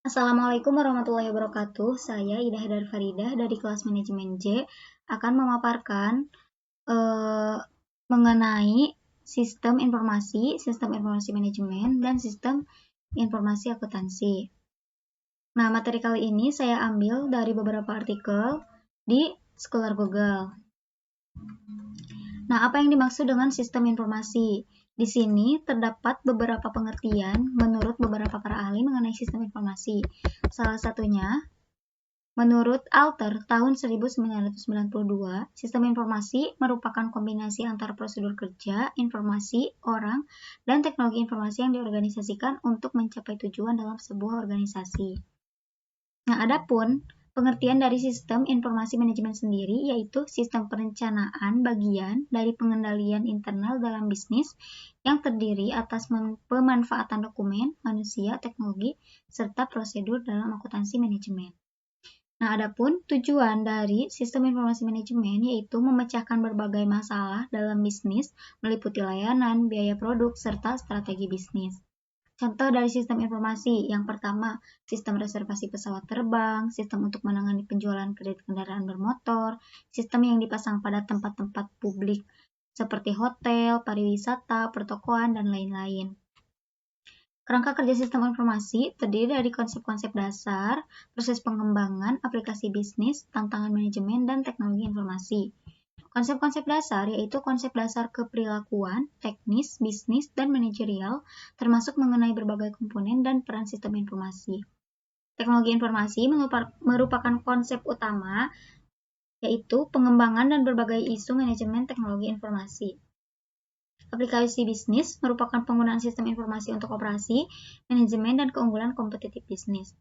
Assalamualaikum warahmatullahi wabarakatuh. Saya Ida Hadar Faridah dari kelas manajemen J akan memaparkan mengenai sistem informasi manajemen, dan sistem informasi akuntansi. Nah, materi kali ini saya ambil dari beberapa artikel di Scholar Google. Nah, apa yang dimaksud dengan sistem informasi? Di sini terdapat beberapa pengertian menurut beberapa para ahli mengenai sistem informasi. Salah satunya, menurut Alter tahun 1992, sistem informasi merupakan kombinasi antara prosedur kerja, informasi, orang, dan teknologi informasi yang diorganisasikan untuk mencapai tujuan dalam sebuah organisasi. Nah, adapun pengertian dari sistem informasi manajemen sendiri yaitu sistem perencanaan bagian dari pengendalian internal dalam bisnis yang terdiri atas pemanfaatan dokumen, manusia, teknologi, serta prosedur dalam akuntansi manajemen. Nah, adapun tujuan dari sistem informasi manajemen yaitu memecahkan berbagai masalah dalam bisnis, meliputi layanan, biaya produk, serta strategi bisnis. Contoh dari sistem informasi, yang pertama, sistem reservasi pesawat terbang, sistem untuk menangani penjualan kredit kendaraan bermotor, sistem yang dipasang pada tempat-tempat publik seperti hotel, pariwisata, pertokoan, dan lain-lain. Kerangka kerja sistem informasi terdiri dari konsep-konsep dasar, proses pengembangan, aplikasi bisnis, tantangan manajemen, dan teknologi informasi. Konsep-konsep dasar yaitu konsep dasar keperilakuan, teknis, bisnis, dan manajerial, termasuk mengenai berbagai komponen dan peran sistem informasi. Teknologi informasi merupakan konsep utama, yaitu pengembangan dan berbagai isu manajemen teknologi informasi. Aplikasi bisnis merupakan penggunaan sistem informasi untuk operasi, manajemen, dan keunggulan kompetitif bisnis.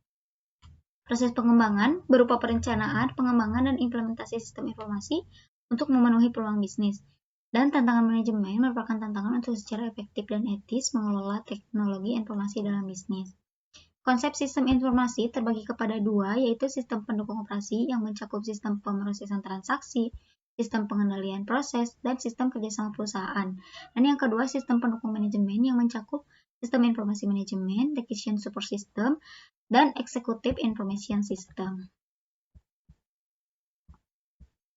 Proses pengembangan berupa perencanaan, pengembangan, dan implementasi sistem informasi untuk memenuhi peluang bisnis. Dan tantangan manajemen merupakan tantangan untuk secara efektif dan etis mengelola teknologi informasi dalam bisnis. Konsep sistem informasi terbagi kepada dua, yaitu sistem pendukung operasi yang mencakup sistem pemrosesan transaksi, sistem pengendalian proses, dan sistem kerjasama perusahaan. Dan yang kedua, sistem pendukung manajemen yang mencakup sistem informasi manajemen, decision support system, dan executive information system.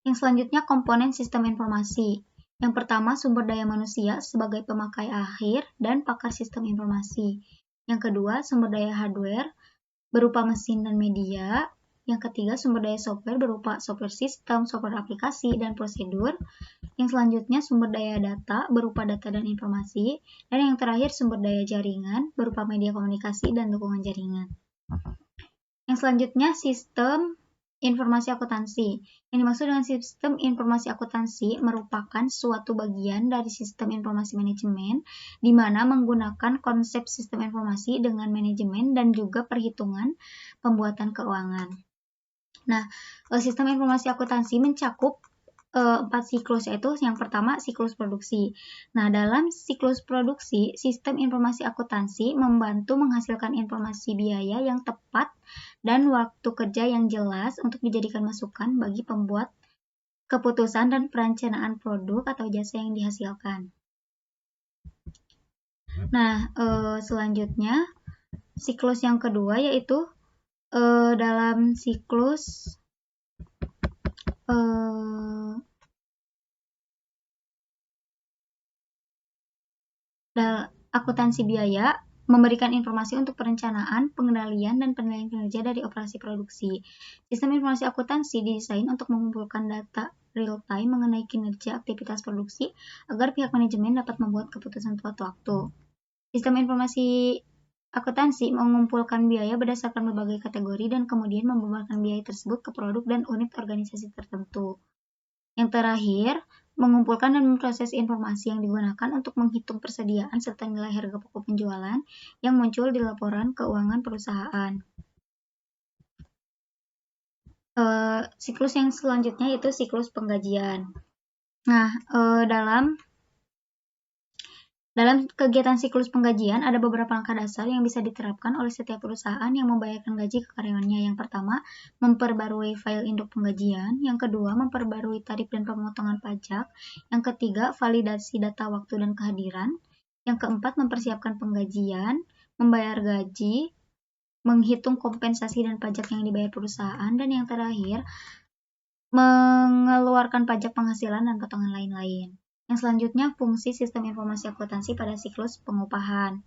Yang selanjutnya, komponen sistem informasi. Yang pertama, sumber daya manusia sebagai pemakai akhir dan pakar sistem informasi. Yang kedua, sumber daya hardware berupa mesin dan media. Yang ketiga, sumber daya software berupa software sistem, software aplikasi, dan prosedur. Yang selanjutnya, sumber daya data berupa data dan informasi. Dan yang terakhir, sumber daya jaringan berupa media komunikasi dan dukungan jaringan. Yang selanjutnya, sistem informasi akuntansi. Yang dimaksud dengan sistem informasi akuntansi merupakan suatu bagian dari sistem informasi manajemen di mana menggunakan konsep sistem informasi dengan manajemen dan juga perhitungan pembuatan keuangan. Nah, sistem informasi akuntansi mencakup 4 siklus, yaitu yang pertama siklus produksi. Nah, dalam siklus produksi, sistem informasi akuntansi membantu menghasilkan informasi biaya yang tepat dan waktu kerja yang jelas untuk dijadikan masukan bagi pembuat keputusan dan perencanaan produk atau jasa yang dihasilkan. Nah, selanjutnya siklus yang kedua yaitu dalam siklus akuntansi biaya memberikan informasi untuk perencanaan, pengendalian, dan penilaian kinerja dari operasi produksi. Sistem informasi akuntansi didesain untuk mengumpulkan data real-time mengenai kinerja aktivitas produksi agar pihak manajemen dapat membuat keputusan tepat waktu. Sistem informasi akuntansi mengumpulkan biaya berdasarkan berbagai kategori dan kemudian membebankan biaya tersebut ke produk dan unit organisasi tertentu. Yang terakhir, mengumpulkan dan memproses informasi yang digunakan untuk menghitung persediaan serta nilai harga pokok penjualan yang muncul di laporan keuangan perusahaan. Siklus yang selanjutnya yaitu siklus penggajian. Nah, dalam kegiatan siklus penggajian ada beberapa langkah dasar yang bisa diterapkan oleh setiap perusahaan yang membayarkan gaji ke karyawannya. Yang pertama, memperbarui file induk penggajian. Yang kedua, memperbarui tarif dan pemotongan pajak. Yang ketiga, validasi data waktu dan kehadiran. Yang keempat, mempersiapkan penggajian, membayar gaji, menghitung kompensasi dan pajak yang dibayar perusahaan, dan yang terakhir, mengeluarkan pajak penghasilan dan potongan lain-lain. Yang selanjutnya, fungsi sistem informasi akuntansi pada siklus pengupahan.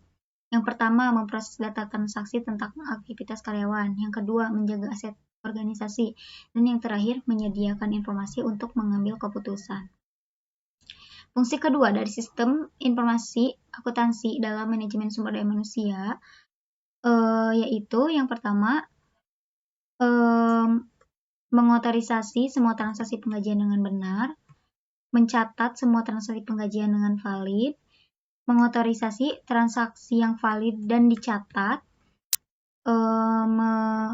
Yang pertama, memproses data transaksi tentang aktivitas karyawan. Yang kedua, menjaga aset organisasi. Dan yang terakhir, menyediakan informasi untuk mengambil keputusan. Fungsi kedua dari sistem informasi akuntansi dalam manajemen sumber daya manusia, yaitu yang pertama, mengotorisasi semua transaksi penggajian dengan benar, mencatat semua transaksi penggajian dengan valid, mengotorisasi transaksi yang valid dan dicatat,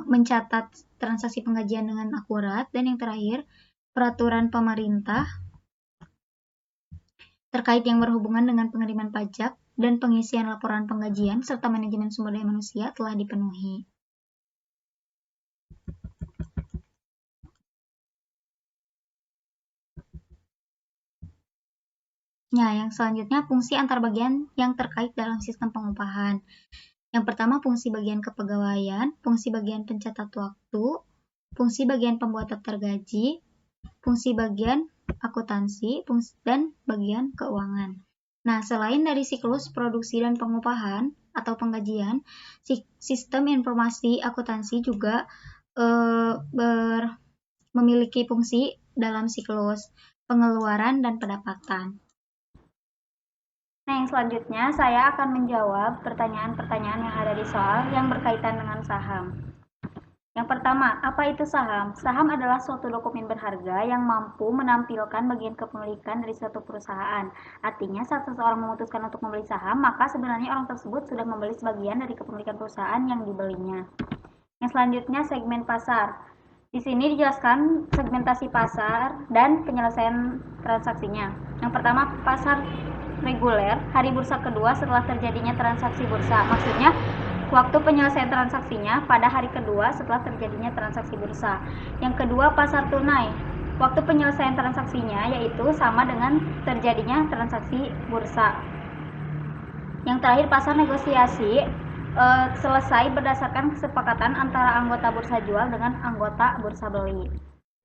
mencatat transaksi penggajian dengan akurat, dan yang terakhir, peraturan pemerintah terkait yang berhubungan dengan pengiriman pajak dan pengisian laporan penggajian serta manajemen sumber daya manusia telah dipenuhi. Nah, yang selanjutnya fungsi antar bagian yang terkait dalam sistem pengupahan. Yang pertama, fungsi bagian kepegawaian, fungsi bagian pencatat waktu, fungsi bagian pembuat daftar gaji, fungsi bagian akuntansi, dan bagian keuangan. Nah, selain dari siklus produksi dan pengupahan atau penggajian, sistem informasi akuntansi juga memiliki fungsi dalam siklus pengeluaran dan pendapatan. Nah, yang selanjutnya saya akan menjawab pertanyaan-pertanyaan yang ada di soal yang berkaitan dengan saham. Yang pertama, apa itu saham? Saham adalah suatu dokumen berharga yang mampu menampilkan bagian kepemilikan dari suatu perusahaan. Artinya, saat seseorang memutuskan untuk membeli saham, maka sebenarnya orang tersebut sudah membeli sebagian dari kepemilikan perusahaan yang dibelinya. Yang selanjutnya, segmen pasar. Di sini dijelaskan segmentasi pasar dan penyelesaian transaksinya. Yang pertama, pasar reguler, hari bursa kedua setelah terjadinya transaksi bursa. Maksudnya, waktu penyelesaian transaksinya pada hari kedua setelah terjadinya transaksi bursa. Yang kedua, pasar tunai. Waktu penyelesaian transaksinya yaitu sama dengan terjadinya transaksi bursa. Yang terakhir, pasar negosiasi, selesai berdasarkan kesepakatan antara anggota bursa jual dengan anggota bursa beli.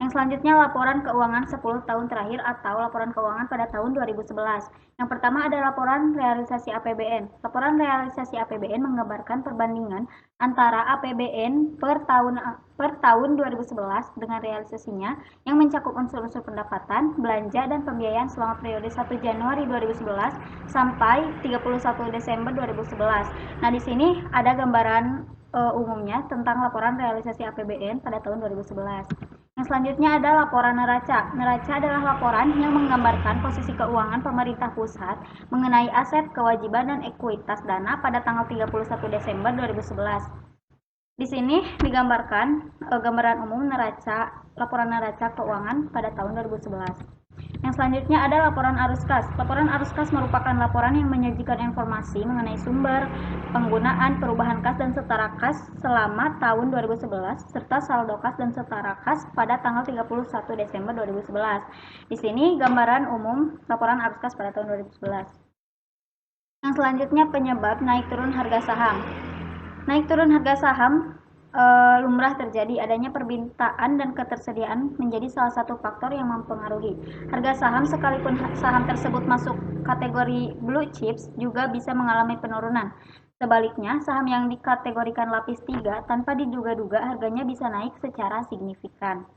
Yang selanjutnya, laporan keuangan 10 tahun terakhir atau laporan keuangan pada tahun 2011. Yang pertama ada laporan realisasi APBN. Laporan realisasi APBN menggambarkan perbandingan antara APBN per tahun 2011 dengan realisasinya yang mencakup unsur-unsur pendapatan, belanja, dan pembiayaan selama periode 1 Januari 2011 sampai 31 Desember 2011. Nah, di sini ada gambaran umumnya tentang laporan realisasi APBN pada tahun 2011. Yang selanjutnya ada laporan neraca. Neraca adalah laporan yang menggambarkan posisi keuangan pemerintah pusat mengenai aset, kewajiban, dan ekuitas dana pada tanggal 31 Desember 2011. Di sini digambarkan gambaran umum laporan neraca keuangan pada tahun 2011. Yang selanjutnya ada laporan arus kas. Laporan arus kas merupakan laporan yang menyajikan informasi mengenai sumber, penggunaan, perubahan kas dan setara kas selama tahun 2011 serta saldo kas dan setara kas pada tanggal 31 Desember 2011. Di sini gambaran umum laporan arus kas pada tahun 2011. Yang selanjutnya penyebab naik turun harga saham. Naik turun harga saham lumrah terjadi. Adanya permintaan dan ketersediaan menjadi salah satu faktor yang mempengaruhi harga saham. Sekalipun saham tersebut masuk kategori blue chips juga bisa mengalami penurunan. Sebaliknya, saham yang dikategorikan lapis 3 tanpa diduga-duga harganya bisa naik secara signifikan.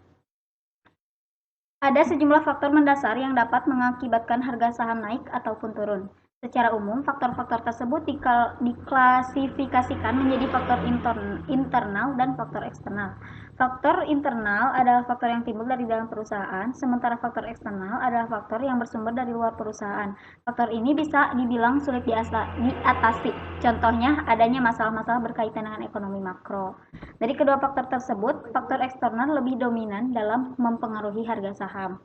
Ada sejumlah faktor mendasar yang dapat mengakibatkan harga saham naik ataupun turun. Secara umum, faktor-faktor tersebut diklasifikasikan menjadi faktor internal dan faktor eksternal. Faktor internal adalah faktor yang timbul dari dalam perusahaan, sementara faktor eksternal adalah faktor yang bersumber dari luar perusahaan. Faktor ini bisa dibilang sulit diatasi. Contohnya, adanya masalah-masalah berkaitan dengan ekonomi makro. Dari kedua faktor tersebut, faktor eksternal lebih dominan dalam mempengaruhi harga saham.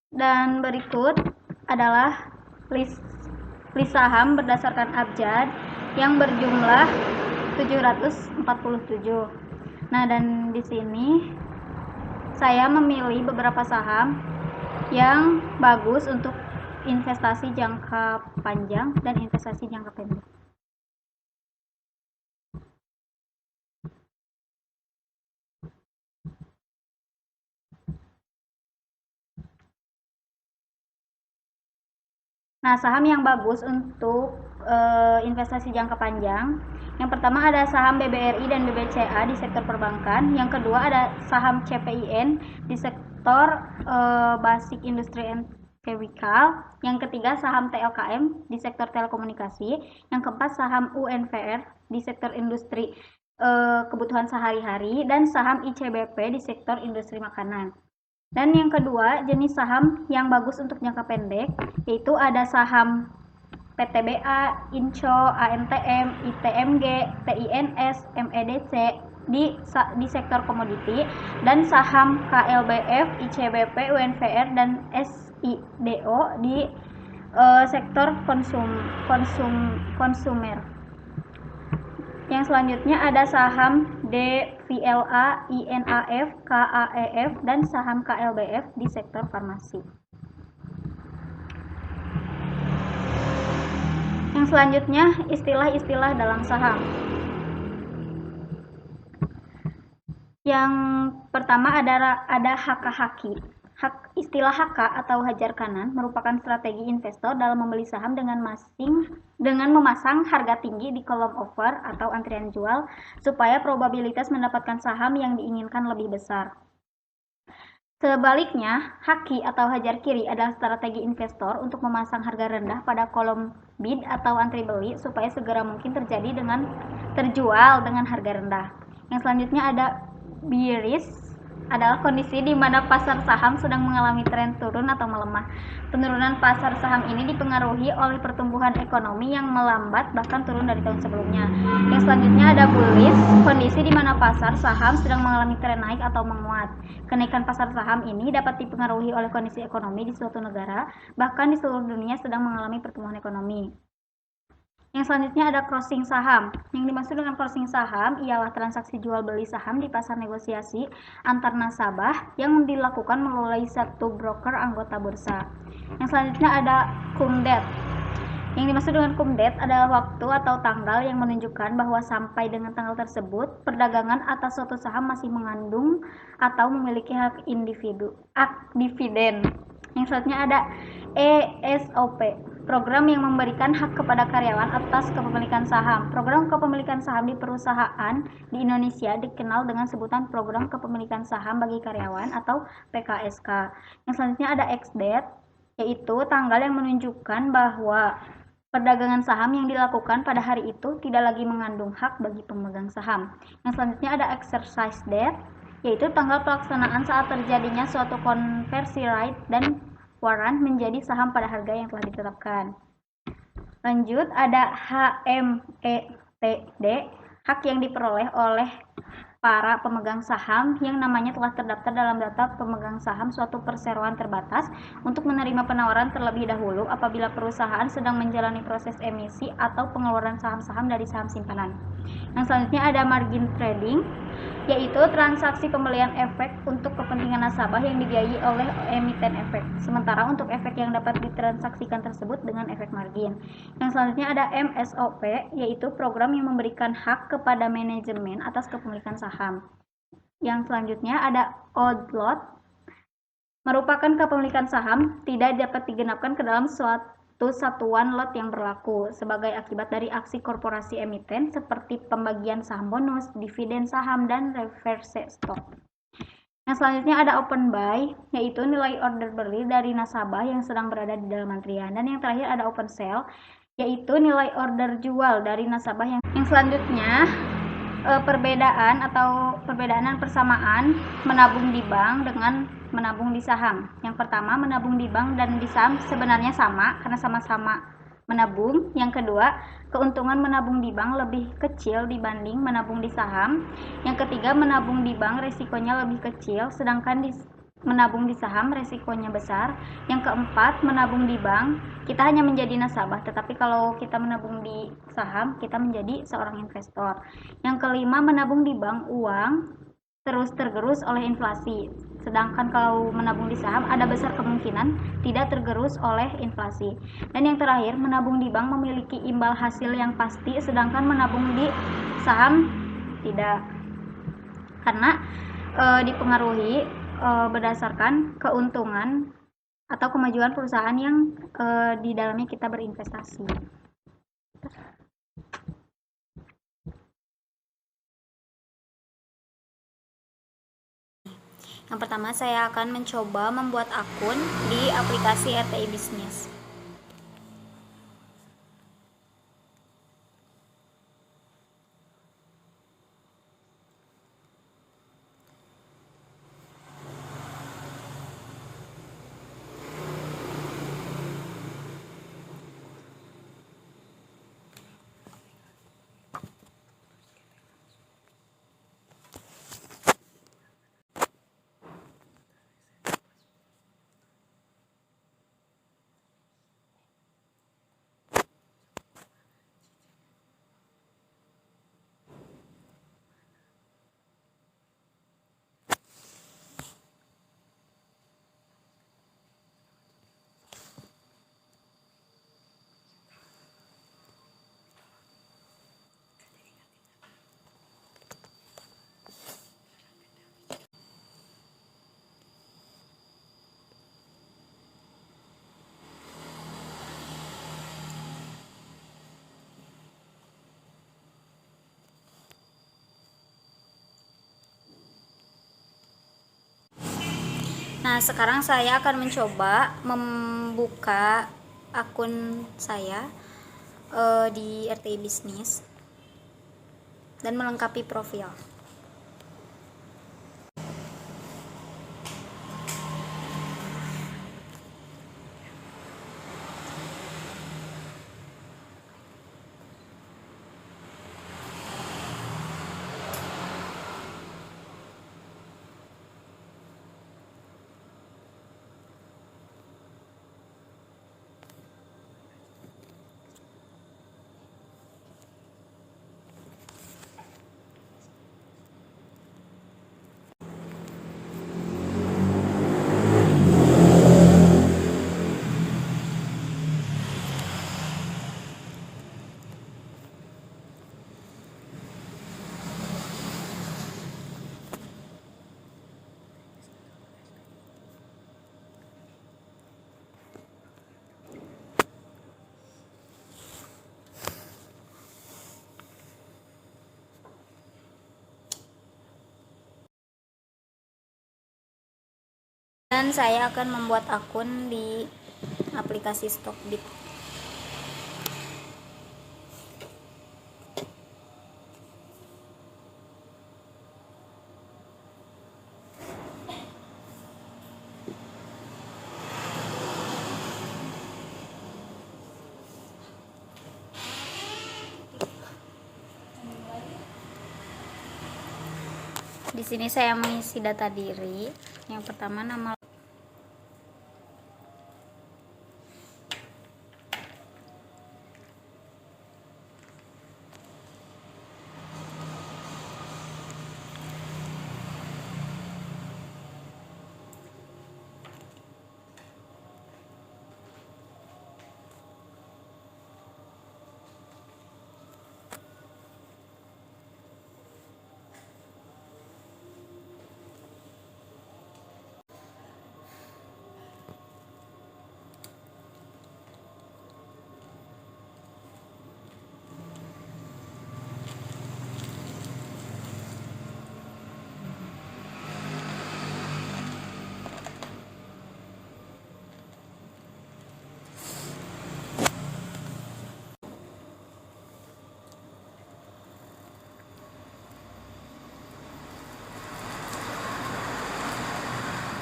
Dan berikut adalah list saham berdasarkan abjad yang berjumlah 747. Nah, dan di sini saya memilih beberapa saham yang bagus untuk investasi jangka panjang dan investasi jangka pendek. Nah, saham yang bagus untuk investasi jangka panjang, yang pertama ada saham BBRI dan BBCA di sektor perbankan, yang kedua ada saham CPIN di sektor basic industry and chemical, yang ketiga saham TLKM di sektor telekomunikasi, yang keempat saham UNVR di sektor industri kebutuhan sehari-hari, dan saham ICBP di sektor industri makanan. Dan yang kedua, jenis saham yang bagus untuk jangka pendek, yaitu ada saham PTBA, INCO, AMTM, ITMG, TINS, MEDC di sektor komoditi, dan saham KLBF, ICBP, UNVR, dan SIDO di sektor konsumer. Yang selanjutnya ada saham DVLA, INAF, KAEF, dan saham KLBF di sektor farmasi. Yang selanjutnya, istilah-istilah dalam saham. Yang pertama ada haka-haki. Istilah haka atau hajar kanan merupakan strategi investor dalam membeli saham dengan memasang harga tinggi di kolom offer atau antrian jual supaya probabilitas mendapatkan saham yang diinginkan lebih besar. Sebaliknya, haki atau hajar kiri adalah strategi investor untuk memasang harga rendah pada kolom bid atau antri beli supaya segera mungkin terjual dengan harga rendah. Yang selanjutnya ada bearish, adalah kondisi di mana pasar saham sedang mengalami tren turun atau melemah. Penurunan pasar saham ini dipengaruhi oleh pertumbuhan ekonomi yang melambat bahkan turun dari tahun sebelumnya. Yang selanjutnya ada bullish, kondisi di mana pasar saham sedang mengalami tren naik atau menguat. Kenaikan pasar saham ini dapat dipengaruhi oleh kondisi ekonomi di suatu negara, bahkan di seluruh dunia sedang mengalami pertumbuhan ekonomi. Yang selanjutnya ada crossing saham. Yang dimaksud dengan crossing saham ialah transaksi jual beli saham di pasar negosiasi antar nasabah yang dilakukan melalui satu broker anggota bursa. Yang selanjutnya ada cum date. Yang dimaksud dengan cum date adalah waktu atau tanggal yang menunjukkan bahwa sampai dengan tanggal tersebut perdagangan atas suatu saham masih mengandung atau memiliki hak dividen. Yang selanjutnya ada ESOP, program yang memberikan hak kepada karyawan atas kepemilikan saham. Program kepemilikan saham di perusahaan di Indonesia dikenal dengan sebutan program kepemilikan saham bagi karyawan atau PKSK. Yang selanjutnya ada ex-date, yaitu tanggal yang menunjukkan bahwa perdagangan saham yang dilakukan pada hari itu tidak lagi mengandung hak bagi pemegang saham. Yang selanjutnya ada exercise date, yaitu tanggal pelaksanaan saat terjadinya suatu konversi right dan warrant menjadi saham pada harga yang telah ditetapkan. Lanjut ada HMETD, hak yang diperoleh oleh para pemegang saham yang namanya telah terdaftar dalam data pemegang saham suatu perseroan terbatas untuk menerima penawaran terlebih dahulu apabila perusahaan sedang menjalani proses emisi atau pengeluaran saham-saham dari saham simpanan. Yang selanjutnya ada margin trading, yaitu transaksi pembelian efek untuk kepentingan nasabah yang dibiayai oleh emiten efek, sementara untuk efek yang dapat ditransaksikan tersebut dengan efek margin. Yang selanjutnya ada MSOP, yaitu program yang memberikan hak kepada manajemen atas kepemilikan saham. Yang selanjutnya ada odd lot, merupakan kepemilikan saham tidak dapat digenapkan ke dalam suatu satuan lot yang berlaku sebagai akibat dari aksi korporasi emiten seperti pembagian saham bonus, dividen saham, dan reverse stock. Yang selanjutnya ada open buy, yaitu nilai order beli dari nasabah yang sedang berada di dalam antrian. Dan yang terakhir ada open sell, yaitu nilai order jual dari nasabah yang selanjutnya perbedaan dan persamaan menabung di bank dengan menabung di saham. Yang pertama, menabung di bank dan di saham sebenarnya sama karena sama-sama menabung. Yang kedua, keuntungan menabung di bank lebih kecil dibanding menabung di saham. Yang ketiga, menabung di bank resikonya lebih kecil sedangkan menabung di saham resikonya besar. Yang keempat, menabung di bank kita hanya menjadi nasabah, tetapi kalau kita menabung di saham kita menjadi seorang investor. Yang kelima, menabung di bank uang terus tergerus oleh inflasi, sedangkan kalau menabung di saham ada besar kemungkinan tidak tergerus oleh inflasi. Dan yang terakhir, menabung di bank memiliki imbal hasil yang pasti, sedangkan menabung di saham tidak, karena dipengaruhi berdasarkan keuntungan atau kemajuan perusahaan yang di dalamnya kita berinvestasi. Yang pertama, saya akan mencoba membuat akun di aplikasi RTI Bisnis. Nah, sekarang saya akan mencoba membuka akun saya di RTI Bisnis dan melengkapi profil. Dan saya akan membuat akun di aplikasi Stockbit. Di sini saya mengisi data diri. Yang pertama, nama.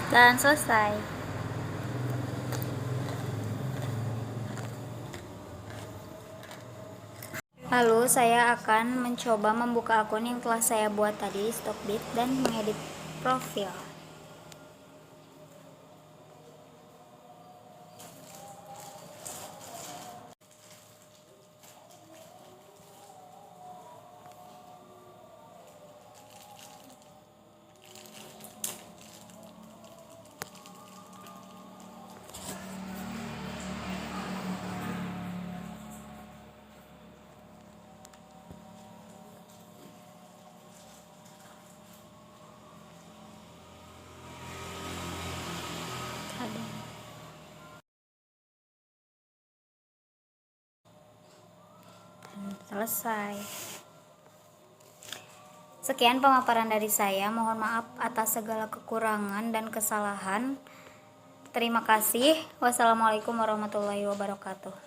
Dan selesai. Lalu saya akan mencoba membuka akun yang telah saya buat tadi di Stockbit dan mengedit profil. selesai. Sekian pemaparan dari saya. Mohon maaf atas segala kekurangan dan kesalahan. Terima kasih. Wassalamualaikum warahmatullahi wabarakatuh.